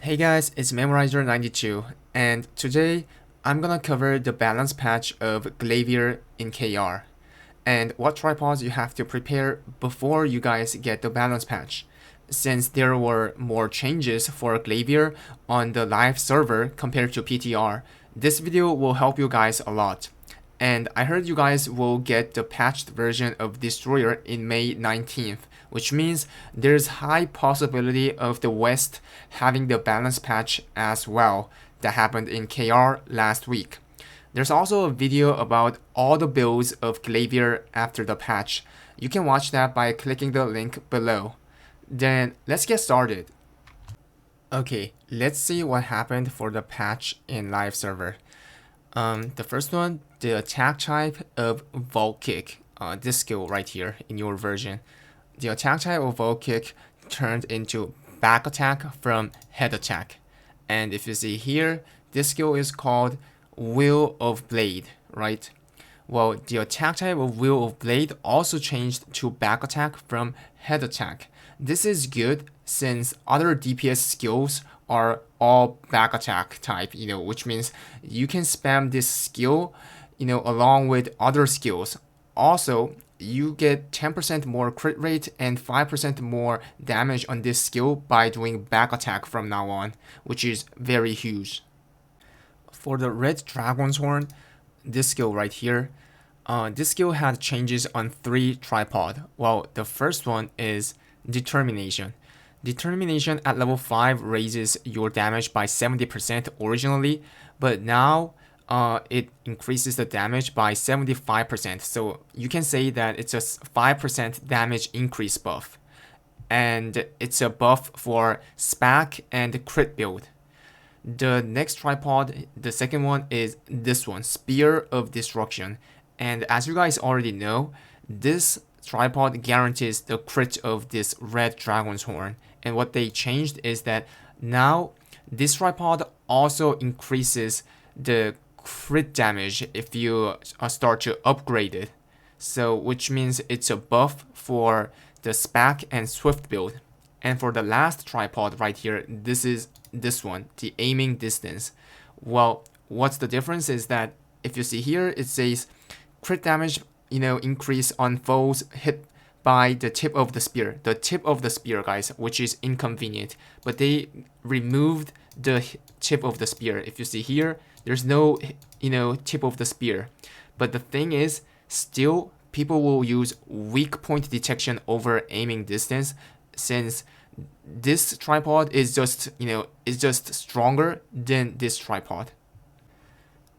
Hey guys, it's Memorizer92, and today I'm gonna cover the balance patch of Glaivier in KR, and what tripods you have to prepare before you guys get the balance patch, since there were more changes for Glaivier on the live server compared to PTR. This video will help you guys a lot. And I heard you guys will get the patched version of Destroyer in May 19th, which means there's high possibility of the West having the balance patch as well that happened in KR last week. There's also a video about all the builds of Glaivier after the patch. You can watch that by clicking the link below. Then let's get started. Okay, let's see what happened for the patch in live server. The first one, the attack type of Vault Kick, this skill right here in your version. The attack type of Vault Kick turned into back attack from head attack. And if you see here, this skill is called Wheel of Blade, right? Well, the attack type of Wheel of Blade also changed to back attack from head attack. This is good since other DPS skills are all back attack type, which means you can spam this skill, along with other skills. Also, you get 10% more crit rate and 5% more damage on this skill by doing back attack from now on, which is very huge. For the Red Dragon's Horn, this skill right here, this skill had changes on 3 tripod. Well, the first one is Determination. Determination at level 5 raises your damage by 70% originally, but now it increases the damage by 75%. So you can say that it's a 5% damage increase buff. And it's a buff for SPAC and crit build. The next tripod, the second one, is this one, Spear of Destruction. And as you guys already know, this tripod guarantees the crit of this Red Dragon's Horn. And what they changed is that now this tripod also increases the crit damage if you start to upgrade it. So which means it's a buff for the SPAC and Swift build. And for the last tripod right here, this is this one, the aiming distance. Well, what's the difference is that if you see here, it says crit damage, increase on foes hit by the tip of the spear. The tip of the spear, guys, which is inconvenient. But they removed the tip of the spear. If you see here, there's no, tip of the spear. But the thing is, still, people will use weak point detection over aiming distance, since this tripod is just stronger than this tripod.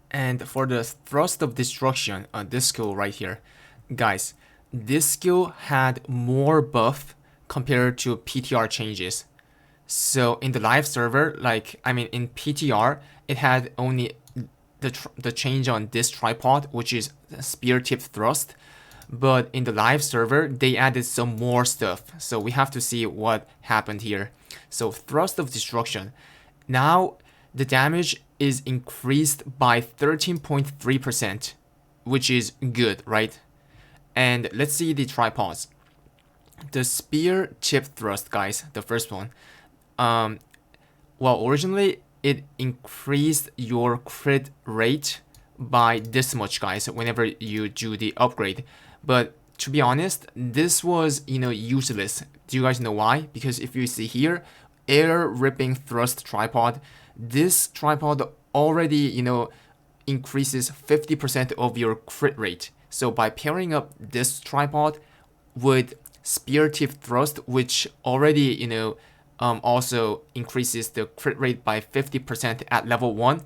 And for the Thrust of Destruction, this skill right here, guys, this skill had more buff compared to PTR changes. So in the live server, in PTR, it had only the change on this tripod, which is Spear Tip Thrust. But in the live server, they added some more stuff. So we have to see what happened here. So Thrust of Destruction. Now the damage is increased by 13.3%, which is good, right? And let's see the tripods. The Spear Tip Thrust, guys, the first one. Well, originally it increased your crit rate by this much, guys, whenever you do the upgrade. But to be honest, this was, useless. Do you guys know why? Because if you see here, Air Ripping Thrust Tripod, this tripod already, increases 50% of your crit rate. So by pairing up this tripod with Spear Tip Thrust, which already, also increases the crit rate by 50% at level 1,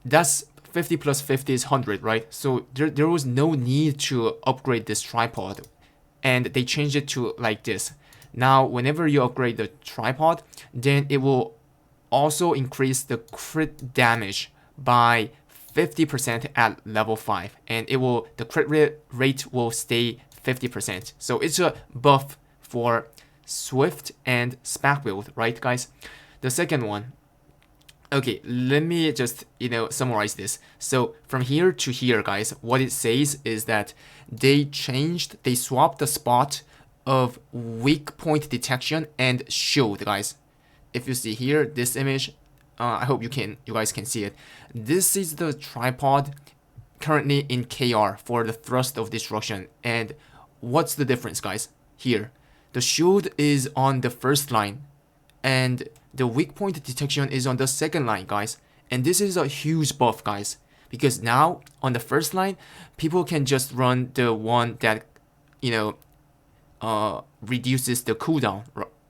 that's 50 plus 50 is 100, right? So there was no need to upgrade this tripod, and they changed it to like this. Now, whenever you upgrade the tripod, then it will also increase the crit damage by 50% at level 5, and the crit rate will stay 50%. So it's a buff for Swift and SPAC build, right, guys? The second one. Okay, let me just, summarize this. So from here to here, guys, what it says is that they swapped the spot of weak point detection and shield, guys. if you see here, this image, I hope you guys can see it. This is the tripod currently in KR for the thrust of destruction. And what's the difference, guys? Here, the shield is on the first line, and the weak point detection is on the second line, guys. And this is a huge buff, guys, because now on the first line, people can just run the one that, you know, reduces the cooldown.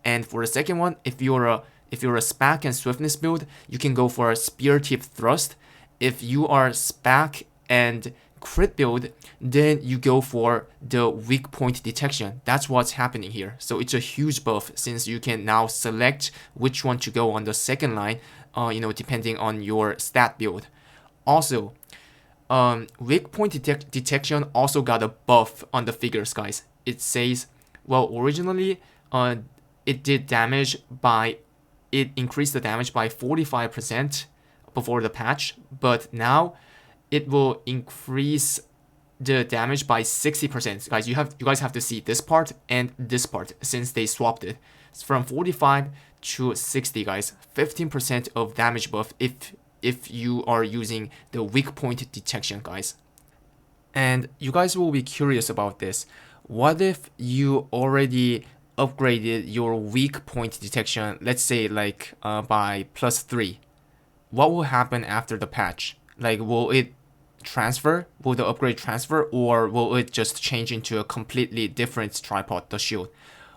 And for the second one, if you're a SPAC and swiftness build, you can go for a spear tip thrust. If you are SPAC and crit build, then you go for the weak point detection. That's what's happening here. So it's a huge buff, since you can now select which one to go on the second line, depending on your stat build. Also, weak point detection also got a buff on the figures, guys. It says, well, originally, it increased the damage by 45% before the patch, but now it will increase the damage by 60%. Guys, you guys have to see this part and this part, since they swapped it. It's from 45 to 60, guys. 15% of damage buff if you are using the weak point detection, guys. And you guys will be curious about this. What if you already upgraded your weak point detection, let's say like by +3? What will happen after the patch? Like, will it transfer? Will the upgrade transfer, or will it just change into a completely different tripod, the shield?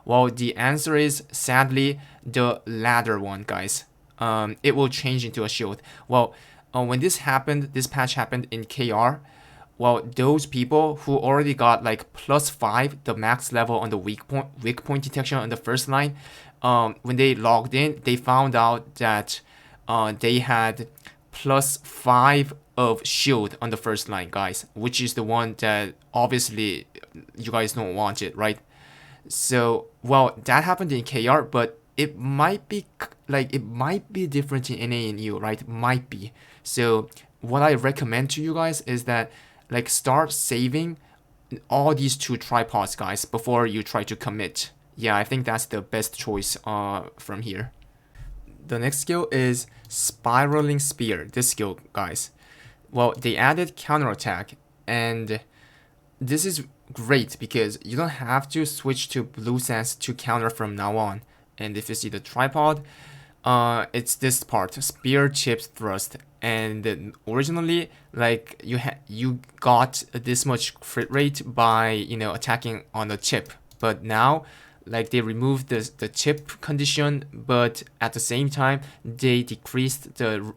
Well, the answer is sadly the latter one, guys. It will change into a shield. Well, when this patch happened in KR, well, those people who already got like +5, the max level on the weak point detection on the first line, when they logged in, they found out that they had +5 of shield on the first line, guys, which is the one that obviously you guys don't want it, right? So, well, that happened in KR, but it might be different in NA and EU, right? Might be. So what I recommend to you guys is that, like, start saving all these two tripods, guys, before you try to commit. Yeah, I think that's the best choice from here. The next skill is Spiraling Spear. This skill, guys. Well, they added counterattack, and this is great because you don't have to switch to Blue Sense to counter from now on. And if you see the tripod, it's this part, Spear Chip Thrust. And originally, like, you got this much crit rate by attacking on the chip, but now, like, they removed the chip condition, but at the same time they decreased the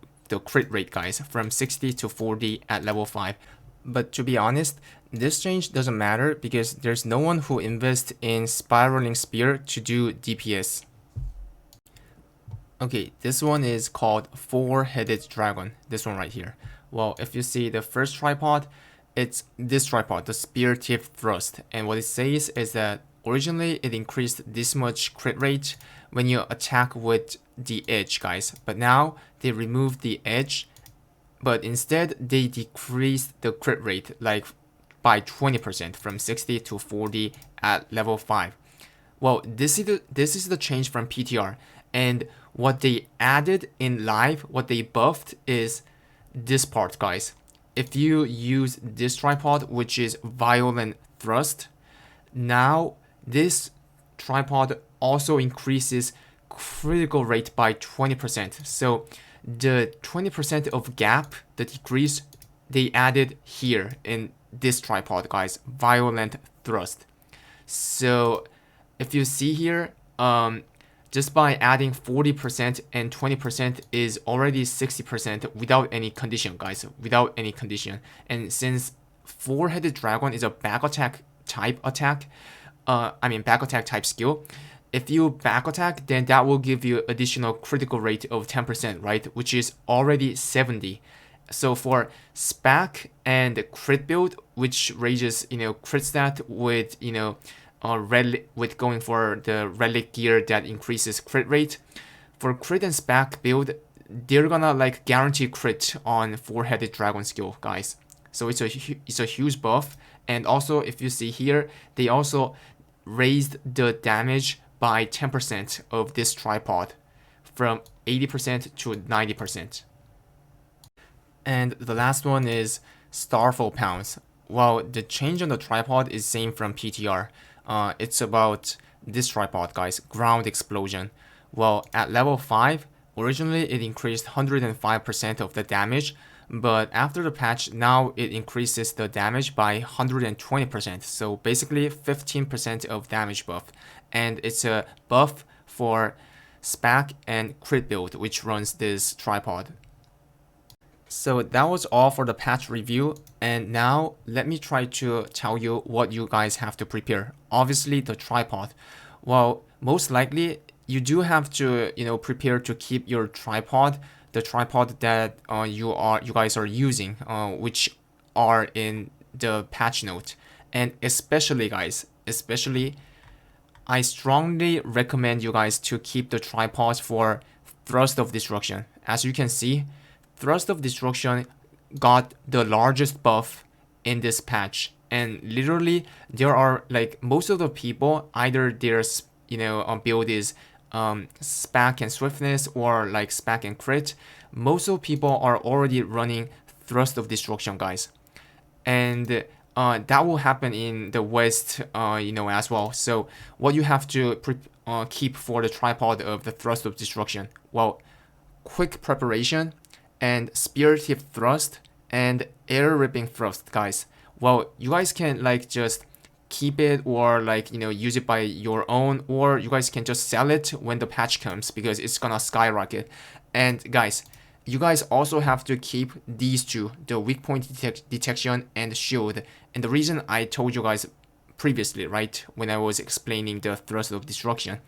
crit rate, guys, from 60 to 40 at level 5. But to be honest, this change doesn't matter because there's no one who invests in Spiraling Spear to do DPS. Okay, this one is called Four-Headed Dragon, this one right here. Well, if you see the first tripod, it's this tripod, the Spear Tip Thrust. And what it says is that originally it increased this much crit rate when you attack with the edge, guys. But now they removed the edge, but instead they decreased the crit rate like by 20% from 60 to 40 at level 5. Well, this is the change from PTR. And what they added in live, what they buffed is this part, guys. If you use this tripod, which is Violent Thrust, now this tripod also increases critical rate by 20%. So the 20% of gap, the decrease, they added here in this tripod, guys, Violent Thrust. So if you see here, just by adding 40% and 20% is already 60% without any condition, guys, without any condition. And since Four-Headed Dragon is a back attack type type skill, if you back attack, then that will give you additional critical rate of 10%, right? Which is already 70. So for SPAC and crit build, which raises, crit stat with, with going for the relic gear that increases crit rate, for crit and SPAC build, they're gonna like guarantee crit on Four-Headed Dragon skill, guys. So it's a huge buff. And also, if you see here, they also raised the damage by 10% of this tripod from 80% to 90%. And the last one is Starfall Pounce. Well, the change on the tripod is same from PTR. It's about this tripod, guys, ground explosion. Well, at level 5, originally it increased 105% of the damage, but after the patch, now it increases the damage by 120%. So basically 15% of damage buff. And it's a buff for SPAC and crit build, which runs this tripod. So that was all for the patch review, and now let me try to tell you what you guys have to prepare. Obviously the tripod. Well, most likely you do have to, prepare to keep your tripod, the tripod that you guys are using, which are in the patch note. And especially guys, I strongly recommend you guys to keep the tripod for thrust of destruction. As you can see, Thrust of Destruction got the largest buff in this patch, and literally there are like most of the people, either their build is SPAC and Swiftness or like SPAC and Crit. Most of the people are already running Thrust of Destruction, guys, and that will happen in the West, as well. So what you have to keep for the tripod of the Thrust of Destruction, well, quick preparation and spear tip thrust and air ripping thrust, guys. Well, you guys can like just keep it or like use it by your own, or you guys can just sell it when the patch comes because it's gonna skyrocket. And guys, you guys also have to keep these two, the weak point detection and shield. And the reason I told you guys previously, right, when I was explaining the thrust of destruction,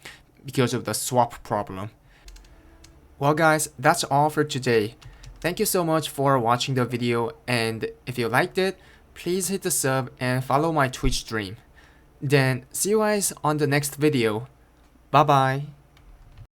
because of the swap problem. Well guys, that's all for today. Thank you so much for watching the video, and if you liked it, please hit the sub and follow my Twitch stream. Then see you guys on the next video. Bye bye.